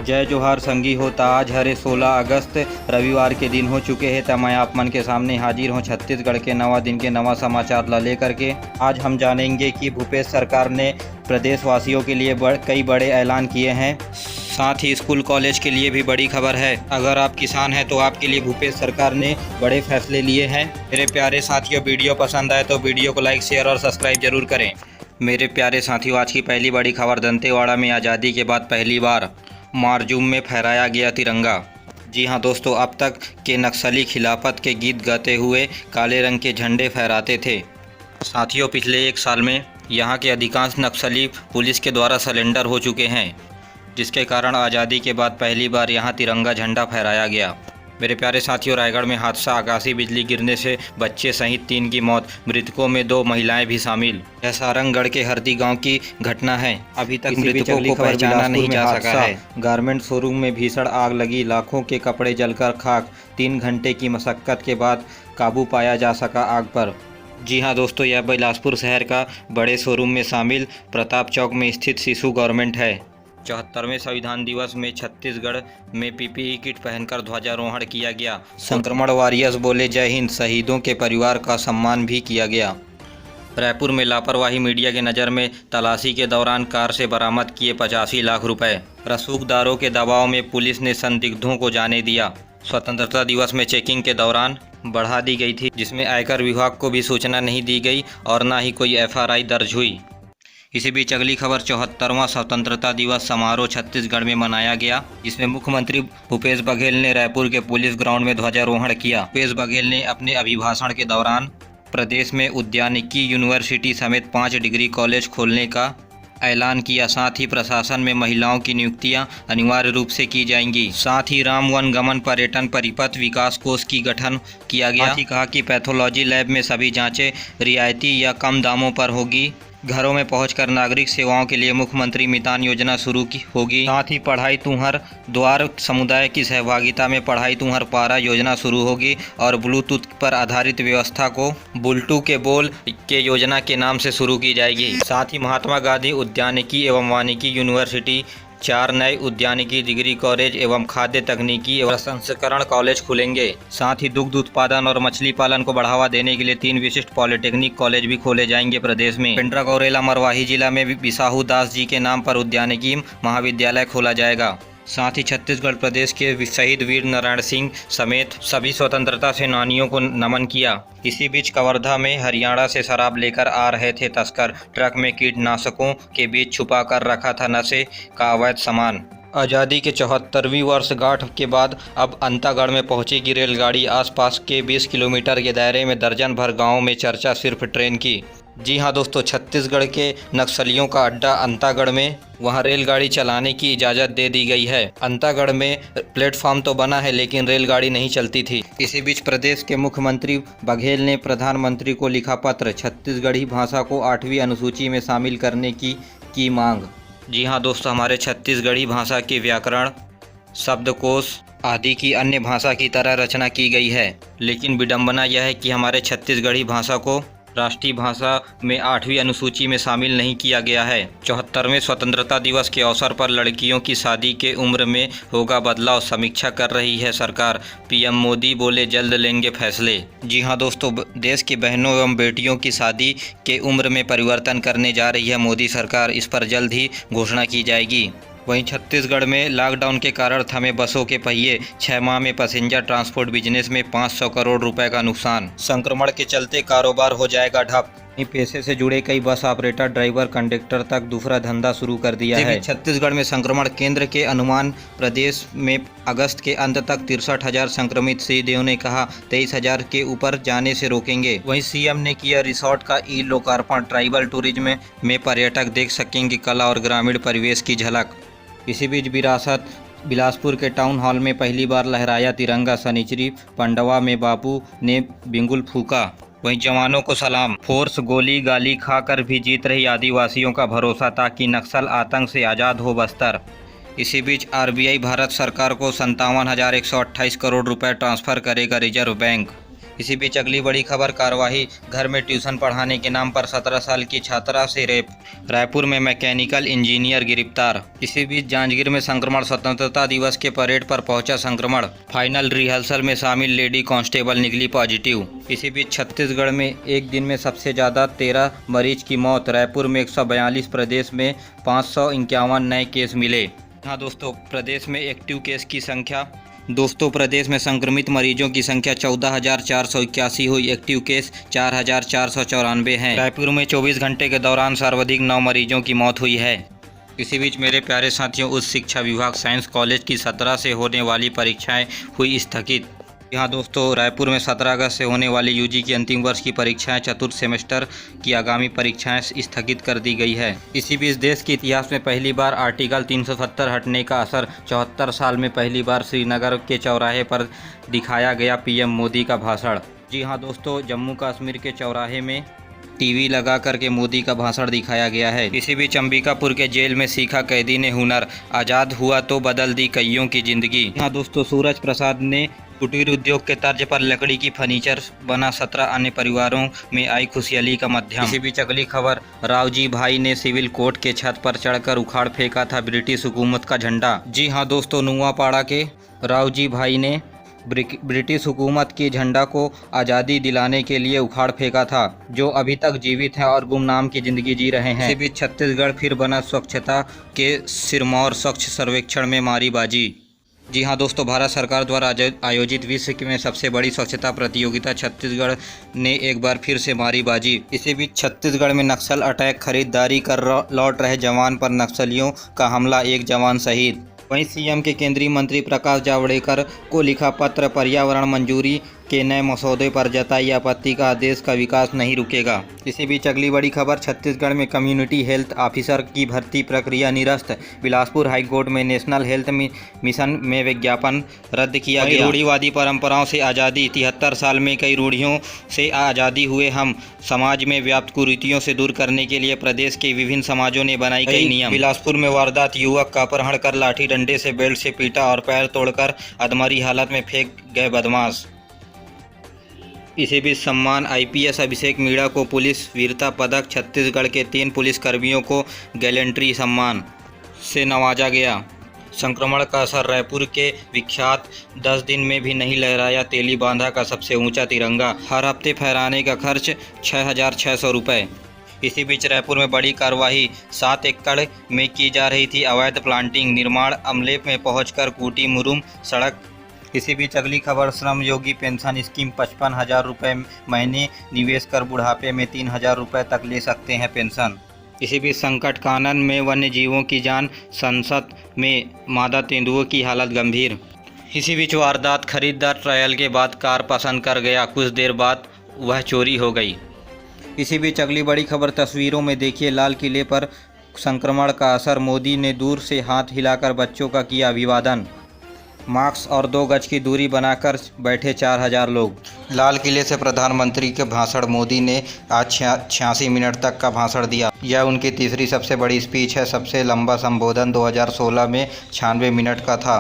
जय जोहार संगी हो आज हरे 16 अगस्त रविवार के दिन हो चुके हैं। तो मैं आप मन के सामने हाजिर हूँ छत्तीसगढ़ के नवा दिन के नवा समाचार ला लेकर के। आज हम जानेंगे कि भूपेश सरकार ने प्रदेशवासियों के लिए कई बड़े ऐलान किए हैं। साथ ही स्कूल कॉलेज के लिए भी बड़ी खबर है। अगर आप किसान हैं तो आपके लिए भूपेश सरकार ने बड़े फैसले लिए हैं। मेरे प्यारे साथियों, वीडियो पसंद आए तो वीडियो को लाइक, शेयर और सब्सक्राइब जरूर करें। मेरे प्यारे साथियों, आज की पहली बड़ी खबर दंतेवाड़ा में आज़ादी के बाद पहली बार मारजूम में फहराया गया तिरंगा। जी हाँ दोस्तों, अब तक के नक्सली खिलाफत के गीत गाते हुए काले रंग के झंडे फहराते थे। साथियों, पिछले एक साल में यहाँ के अधिकांश नक्सली पुलिस के द्वारा सरेंडर हो चुके हैं, जिसके कारण आज़ादी के बाद पहली बार यहाँ तिरंगा झंडा फहराया गया। मेरे प्यारे साथियों, रायगढ़ में हादसा, आकाशीय बिजली गिरने से बच्चे सहित 3 की मौत, मृतकों में 2 महिलाएं भी शामिल। यह सारंगगढ़ के हरदी गांव की घटना है। अभी तक मृतकों को पहचाना नहीं जा सका है। गारमेंट शोरूम में भीषण आग लगी, लाखों के कपड़े जलकर खाक। 3 घंटे की मशक्कत के बाद काबू पाया जा सका आग पर। जी हाँ दोस्तों, यह बिलासपुर शहर का बड़े शोरूम में शामिल प्रताप चौक में स्थित शिशु गारमेंट है। 74वें संविधान दिवस में छत्तीसगढ़ में पीपीई किट पहनकर ध्वजारोहण किया गया। संक्रमण वॉरियर्स बोले जय हिंद, शहीदों के परिवार का सम्मान भी किया गया। रायपुर में लापरवाही मीडिया की नज़र में, तलाशी के दौरान कार से बरामद किए 85 लाख रुपए। रसूखदारों के दबाव में पुलिस ने संदिग्धों को जाने दिया। स्वतंत्रता दिवस में चेकिंग के दौरान बढ़ा दी गई थी, जिसमें आयकर विभाग को भी सूचना नहीं दी गई और न ही कोई एफआरआई दर्ज हुई। इसी बीच अगली खबर, 74वां स्वतंत्रता दिवस समारोह छत्तीसगढ़ में मनाया गया, जिसमें मुख्यमंत्री भूपेश बघेल ने रायपुर के पुलिस ग्राउंड में ध्वजारोहण किया। भूपेश बघेल ने अपने अभिभाषण के दौरान प्रदेश में उद्यानिकी यूनिवर्सिटी समेत 5 डिग्री कॉलेज खोलने का ऐलान किया। साथ ही प्रशासन में महिलाओं की नियुक्तियां अनिवार्य रूप से की जाएंगी। साथ ही राम वन गमन पर्यटन परिपथ विकास कोष की गठन किया गया। साथ ही कहा कि पैथोलॉजी लैब में सभी जांचें रियायती या कम दामों पर होगी। घरों में पहुंचकर नागरिक सेवाओं के लिए मुख्यमंत्री मितान योजना शुरू की होगी। साथ ही पढ़ाई तुहर द्वार समुदाय की सहभागिता में पढ़ाई तुहर पारा योजना शुरू होगी और ब्लूटूथ पर आधारित व्यवस्था को बुलटू के बोल के योजना के नाम से शुरू की जाएगी। साथ ही महात्मा गांधी उद्यानिकी एवं वानिकी यूनिवर्सिटी, 4 नए उद्यानिकी डिग्री कॉलेज एवं खाद्य तकनीकी एवं प्रसंस्करण कॉलेज खुलेंगे। साथ ही दुग्ध उत्पादन और मछली पालन को बढ़ावा देने के लिए 3 विशिष्ट पॉलिटेक्निक कॉलेज भी खोले जाएंगे प्रदेश में। पेंड्रा गौरेला मरवाही जिला में बिसाहू दास जी के नाम पर उद्यानिकी महाविद्यालय खोला जाएगा। साथ ही छत्तीसगढ़ प्रदेश के शहीद वीर नारायण सिंह समेत सभी स्वतंत्रता सेनानियों को नमन किया। इसी बीच कवर्धा में हरियाणा से शराब लेकर आ रहे थे तस्कर, ट्रक में कीटनाशकों के बीच छुपा कर रखा था नशे का अवैध सामान। आज़ादी के 74वीं वर्षगांठ के बाद अब अंतागढ़ में पहुंचेगी रेलगाड़ी। आसपास के 20 किलोमीटर के दायरे में दर्जन भर गाँव में चर्चा सिर्फ ट्रेन की। जी हाँ दोस्तों, छत्तीसगढ़ के नक्सलियों का अड्डा अंतागढ़ में, वहाँ रेलगाड़ी चलाने की इजाज़त दे दी गई है। अंतागढ़ में प्लेटफॉर्म तो बना है लेकिन रेलगाड़ी नहीं चलती थी। इसी बीच प्रदेश के मुख्यमंत्री बघेल ने प्रधानमंत्री को लिखा पत्र, छत्तीसगढ़ी भाषा को 8वीं अनुसूची में शामिल करने की मांग। जी हाँ दोस्तों, हमारे छत्तीसगढ़ी भाषा के व्याकरण, शब्दकोश आदि की अन्य भाषा की तरह रचना की गई है, लेकिन विडंबना यह है कि हमारे छत्तीसगढ़ी भाषा को राष्ट्रीय भाषा में 8वीं अनुसूची में शामिल नहीं किया गया है। 74वें स्वतंत्रता दिवस के अवसर पर लड़कियों की शादी के उम्र में होगा बदलाव, समीक्षा कर रही है सरकार। पीएम मोदी बोले जल्द लेंगे फैसले। जी हाँ दोस्तों, देश की बहनों एवं बेटियों की शादी के उम्र में परिवर्तन करने जा रही है मोदी सरकार। इस पर जल्द ही घोषणा की जाएगी। वहीं छत्तीसगढ़ में लॉकडाउन के कारण थमे बसों के पहिए, 6 माह में पैसेंजर ट्रांसपोर्ट बिजनेस में 500 करोड़ रुपए का नुकसान। संक्रमण के चलते कारोबार हो जाएगा ठप। पेशे से जुड़े कई बस ऑपरेटर, ड्राइवर, कंडक्टर तक दूसरा धंधा शुरू कर दिया है। छत्तीसगढ़ में संक्रमण केंद्र के अनुमान प्रदेश में अगस्त के अंत तक 63,000 संक्रमित। श्री देव ने कहा 23,000 के ऊपर जाने से रोकेंगे। वहीं सीएम ने किया रिसोर्ट का ई लोकार्पण। ट्राइबल टूरिज्म में पर्यटक देख सकेंगे कला और ग्रामीण परिवेश की झलक। इसी बीच विरासत बिलासपुर के टाउन हॉल में पहली बार लहराया तिरंगा। शनिचरी पंडवा में बापू ने बिंगुल फूका। वहीं जवानों को सलाम। फोर्स गोली गाली खाकर भी जीत रही आदिवासियों का भरोसा, ताकि नक्सल आतंक से आज़ाद हो बस्तर। इसी बीच आरबीआई भारत सरकार को 57,128 करोड़ रुपए ट्रांसफ़र करेगा रिजर्व बैंक। इसी बीच अगली बड़ी खबर, कार्यवाही, घर में ट्यूशन पढ़ाने के नाम पर 17 साल की छात्रा से रेप। रायपुर में मैकेनिकल इंजीनियर गिरफ्तार। इसी बीच जांजगीर में संक्रमण, स्वतंत्रता दिवस के परेड पर पहुंचा संक्रमण। फाइनल रिहर्सल में शामिल लेडी कांस्टेबल निकली पॉजिटिव। इसी बीच छत्तीसगढ़ में एक दिन में सबसे ज़्यादा 13 मरीज की मौत। रायपुर में 142, प्रदेश में 551 नए केस मिले। हाँ दोस्तों, प्रदेश में एक्टिव केस की संख्या, प्रदेश में संक्रमित मरीजों की संख्या 14,481 हुई। एक्टिव केस 4,494 हैं। रायपुर में 24 घंटे के दौरान सर्वाधिक 9 मरीजों की मौत हुई है। इसी बीच मेरे प्यारे साथियों, उच्च शिक्षा विभाग साइंस कॉलेज की 17 से होने वाली परीक्षाएं हुई स्थगित। यहाँ दोस्तों, रायपुर में 17 अगस्त से होने वाली यूजी की अंतिम वर्ष की परीक्षाएं, चतुर्थ सेमेस्टर की आगामी परीक्षाएं स्थगित कर दी गई है। इसी बीच देश के इतिहास में पहली बार आर्टिकल 370 हटने का असर। 74 साल में पहली बार श्रीनगर के चौराहे पर दिखाया गया पीएम मोदी का भाषण। जी हाँ दोस्तों, जम्मू कश्मीर के चौराहे में टीवी लगा करके मोदी का भाषण दिखाया गया है। इसी बीच अंबिकापुर के जेल में सीखा कैदी ने हुनर, आज़ाद हुआ तो बदल दी कईयों की जिंदगी। हाँ दोस्तों, सूरज प्रसाद ने कुटीर उद्योग के तर्ज पर लकड़ी की फर्नीचर बना, 17 अन्य परिवारों में आई खुशहाली का मध्यम। इसी बीच अगली खबर, रावजी भाई ने सिविल कोर्ट के छत पर चढ़कर उखाड़ फेंका था ब्रिटिश हुकूमत का झंडा। जी हाँ दोस्तों, नुआपाड़ा के रावजी भाई ने ब्रिटिश हुकूमत की झंडा को आज़ादी दिलाने के लिए उखाड़ फेंका था, जो अभी तक जीवित हैं और गुमनाम की ज़िंदगी जी रहे हैं। इसी बीच छत्तीसगढ़ फिर बना स्वच्छता के सिरमौर, स्वच्छ सर्वेक्षण में मारी बाजी। जी हाँ दोस्तों, भारत सरकार द्वारा आयोजित विश्व में सबसे बड़ी स्वच्छता प्रतियोगिता छत्तीसगढ़ ने एक बार फिर से मारी बाजी। इसी बीच छत्तीसगढ़ में नक्सल अटैक, खरीदारी कर लौट रहे जवान पर नक्सलियों का हमला, एक जवान शहीद। वहीं सीएम के केंद्रीय मंत्री प्रकाश जावड़ेकर को लिखा पत्र, पर्यावरण मंजूरी के नए मसौदे पर जताई आपत्ति का, देश का विकास नहीं रुकेगा। इसी बीच अगली बड़ी खबर, छत्तीसगढ़ में कम्युनिटी हेल्थ ऑफिसर की भर्ती प्रक्रिया निरस्त। बिलासपुर हाईकोर्ट में नेशनल हेल्थ मिशन में विज्ञापन रद्द किया गया। रूढ़िवादी परंपराओं से आज़ादी, 73 साल में कई रूढ़ियों से आज़ादी हुए हम। समाज में व्याप्त कुरीतियों से दूर करने के लिए प्रदेश के विभिन्न समाजों ने बनाई कई नियम। बिलासपुर में वारदात, युवक का अपहरण कर लाठी डंडे से बेल्ट से पीटा और पैर तोड़कर अधमरी हालत में फेंक गए बदमाश। इसी बीच सम्मान, आईपीएस अभिषेक मीणा को पुलिस वीरता पदक, छत्तीसगढ़ के 3 पुलिसकर्मियों को गैलेंट्री सम्मान से नवाजा गया। संक्रमण का असर, रायपुर के विख्यात 10 दिन में भी नहीं लहराया तेली बांधा का सबसे ऊंचा तिरंगा। हर हफ्ते फहराने का खर्च 6,600 रुपये। इसी बीच रायपुर में बड़ी कार्रवाई, 7 एकड़ में की जा रही थी अवैध प्लांटिंग, निर्माण अमले में पहुंचकर कूटी मुरुम सड़क। इसी बीच अगली खबर, श्रम योगी पेंशन स्कीम, 55,000 रुपये महीने निवेश कर बुढ़ापे में 3,000 रुपये तक ले सकते हैं पेंशन। इसी बीच संकट कानन में वन्य जीवों की जान, संसद में मादा तेंदुओं की हालत गंभीर। इसी बीच वारदात, खरीदार ट्रायल के बाद कार पसंद कर गया, कुछ देर बाद वह चोरी हो गई। इसी बीच अगली बड़ी खबर, तस्वीरों में देखिए लाल किले पर संक्रमण का असर, मोदी ने दूर से हाथ हिलाकर बच्चों का किया अभिवादन। मास्क और 2 गज की दूरी बनाकर बैठे 4,000 लोग। लाल किले से प्रधानमंत्री के भाषण, मोदी ने आज 86 मिनट तक का भाषण दिया। यह उनकी तीसरी सबसे बड़ी स्पीच है। सबसे लंबा संबोधन 2016 में 96 मिनट का था।